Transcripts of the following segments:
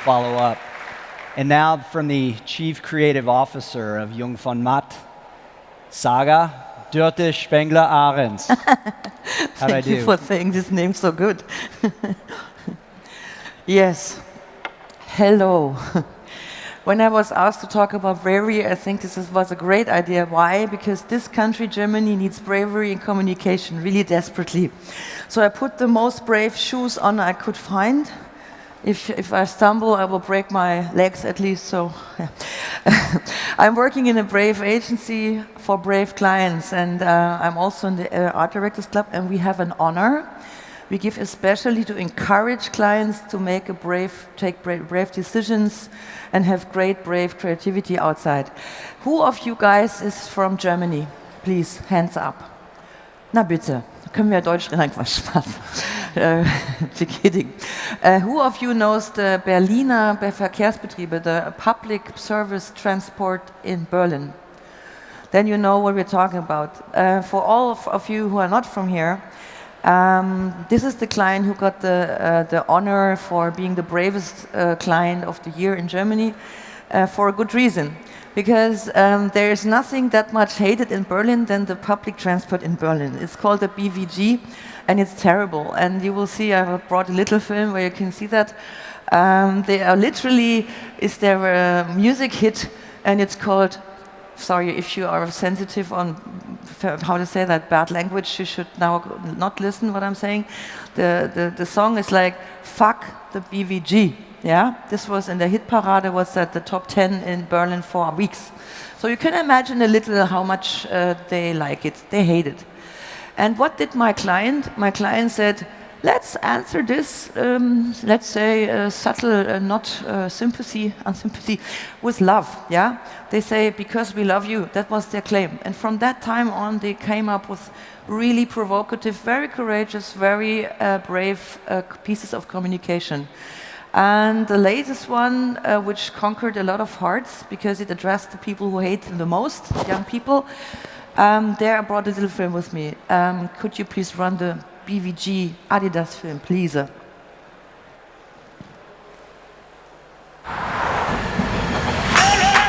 follow up. And now from the Chief Creative Officer of Jung von Matt Saga, Doerte Spengler-Ahrens. How'd I do? Thank you for saying this name so good. Yes. Hello. When I was asked to talk about bravery, I think was a great idea. Why? Because this country, Germany, needs bravery in communication really desperately. So I put the most brave shoes on I could find. If I stumble, I will break my legs at least. So yeah. I'm working in a brave agency for brave clients, and I'm also in the Art Directors Club, and we have an honor. We give especially to encourage clients to make take brave decisions and have great, brave creativity outside. Who of you guys is from Germany? Please, hands up. Na bitte, können wir Deutsch reden? Quatsch, Spaß. Kidding. Who of you knows the Berliner Verkehrsbetriebe, the public service transport in Berlin? Then you know what we're talking about. For all of you who are not from here, this is the client who got the honor for being the bravest client of the year in Germany for a good reason. Because there is nothing that much hated in Berlin than the public transport in Berlin. It's called the BVG, and it's terrible. And you will see, I brought a little film where you can see that. They are literally, is there a music hit, and it's called, sorry if you are sensitive on how to say that bad language, you should now not listen what I'm saying. The song is like, fuck the BVG. Yeah, this was in the hit parade, was at the top 10 in Berlin for weeks. So you can imagine a little how much they like it, they hate it. And what did my client? My client said, let's answer this, let's say subtle, not sympathy, with love, yeah? They say, because we love you, that was their claim. And from that time on, they came up with really provocative, very courageous, very brave pieces of communication. And the latest one, which conquered a lot of hearts because it addressed the people who hate them the most, young people, there I brought a little film with me. Could you please run the BVG Adidas film, please?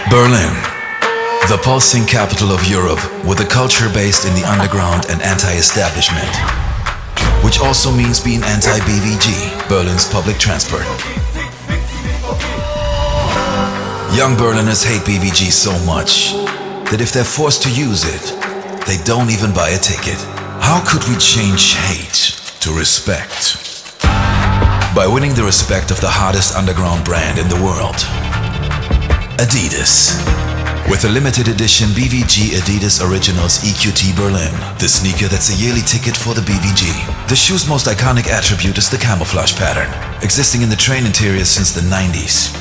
Berlin, the pulsing capital of Europe, with a culture based in the underground and anti-establishment, which also means being anti-BVG, Berlin's public transport. Young Berliners hate BVG so much that if they're forced to use it, they don't even buy a ticket. How could we change hate to respect? By winning the respect of the hottest underground brand in the world, Adidas. With a limited edition BVG Adidas Originals EQT Berlin, the sneaker that's a yearly ticket for the BVG. The shoe's most iconic attribute is the camouflage pattern, existing in the train interiors since the 90s.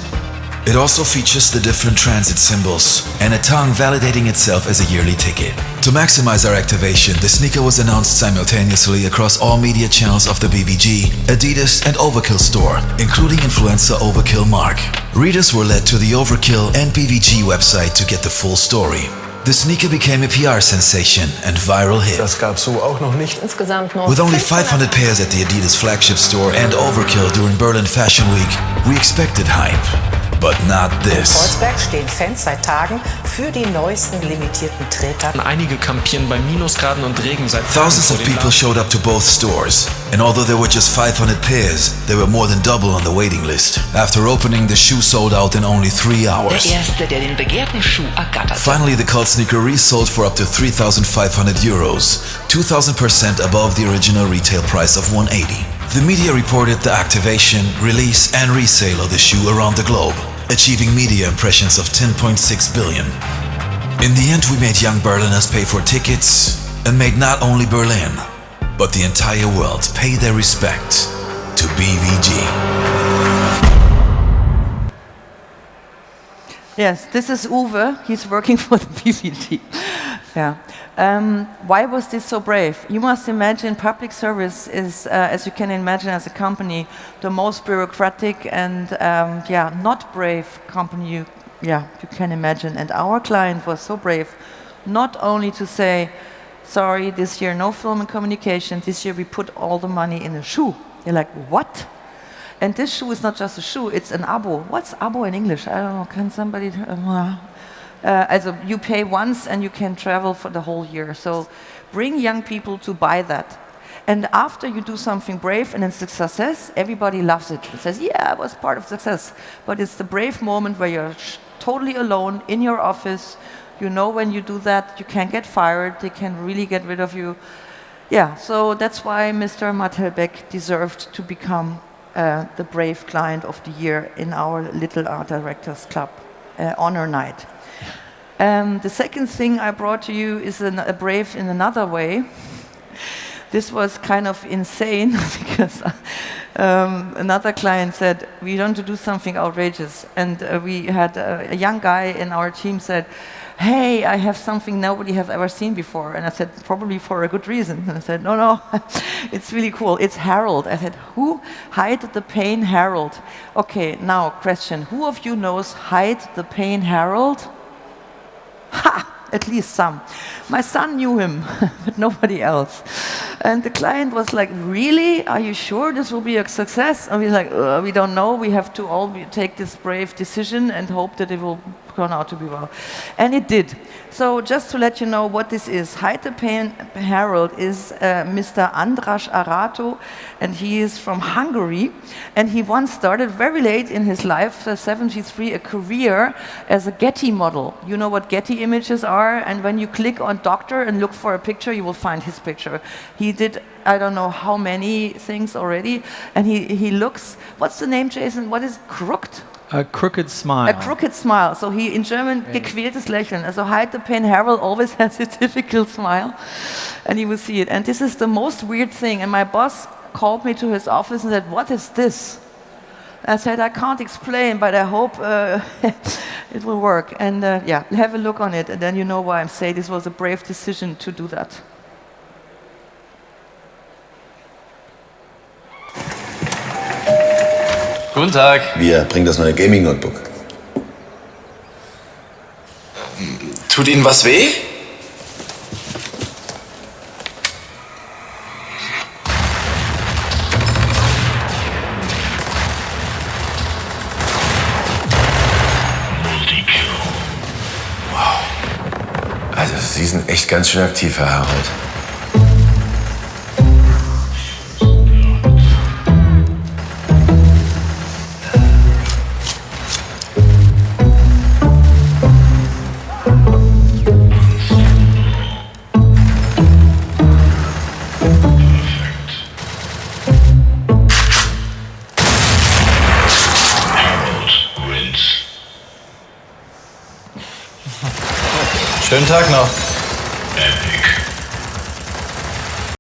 It also features the different transit symbols and a tongue validating itself as a yearly ticket. To maximize our activation, the sneaker was announced simultaneously across all media channels of the BVG, Adidas and Overkill store, including influencer Overkill Mark. Readers were led to the Overkill and BVG website to get the full story. The sneaker became a PR sensation and viral hit. Das gab's so auch noch nicht. With only 500 pairs at the Adidas flagship store and Overkill during Berlin Fashion Week, we expected hype. But not this. In Kreuzberg stehen Fans seit Tagen für die neuesten limitierten Treter. Einige kampieren bei Minusgraden und Regen seit Thousands of people showed up to both stores, and although there were just 500 pairs, there were more than double on the waiting list. After opening, the shoe sold out in only 3 hours. Der erste, der den begehrten Schuh ergatterte. Finally, the cult sneaker resold for up to 3,500 euros, 2,000% above the original retail price of 180. The media reported the activation, release and resale of the shoe around the globe, achieving media impressions of 10.6 billion. In the end, we made young Berliners pay for tickets and made not only Berlin, but the entire world pay their respect to BVG. Yes, this is Uwe. He's working for the BVG. Yeah. Why was this so brave? You must imagine public service is, as you can imagine as a company, the most bureaucratic and not brave company you can imagine. And our client was so brave, not only to say, sorry, this year no film and communication, this year we put all the money in a shoe. You're like, what? And this shoe is not just a shoe, it's an abo. What's abo in English? I don't know, can somebody... also, you pay once and you can travel for the whole year. So bring young people to buy that. And after you do something brave and it's a success, everybody loves it. It says, yeah, I was part of success. But it's the brave moment where you're totally alone in your office. You know when you do that, you can't get fired. They can really get rid of you. Yeah, so that's why Mr. Mattelbeck deserved to become the Brave Client of the Year in our Little Art Directors Club honor night. The second thing I brought to you is a brave in another way. This was kind of insane because another client said, we want to do something outrageous. And we had a young guy in our team said, hey, I have something nobody has ever seen before. And I said, probably for a good reason. And I said, no, it's really cool. It's Harold. I said, who? Hide the Pain Harold. Okay, now question. Who of you knows Hide the Pain Harold? Ha! At least some. My son knew him, but nobody else. And the client was like, really? Are you sure this will be a success? And we're like, we don't know. We have to all take this brave decision and hope that it will turn out to be well. And it did. So just to let you know what this is, Hide the Pain Harold is Mr. Andras Arato, and he is from Hungary. And he once started very late in his life, 73, a career as a Getty model. You know what Getty images are? And when you click on doctor and look for a picture, you will find his picture. He did, I don't know how many things already. And he looks, what's the name, Jason? What is crooked? A crooked smile. A crooked smile. So he, in German, gequältes Lächeln. Also Hide the Pain Harold always has a typical smile. And you will see it. And this is the most weird thing. And my boss called me to his office and said, what is this? I said, I can't explain, but I hope it will work. And yeah, have a look on it. And then you know why I'm saying this was a brave decision to do that. Guten Tag. Wir bringen das neue Gaming-Notebook. Tut Ihnen was weh? Wow. Also, Sie sind echt ganz schön aktiv, Herr Harold. Schönen Tag noch. Epic.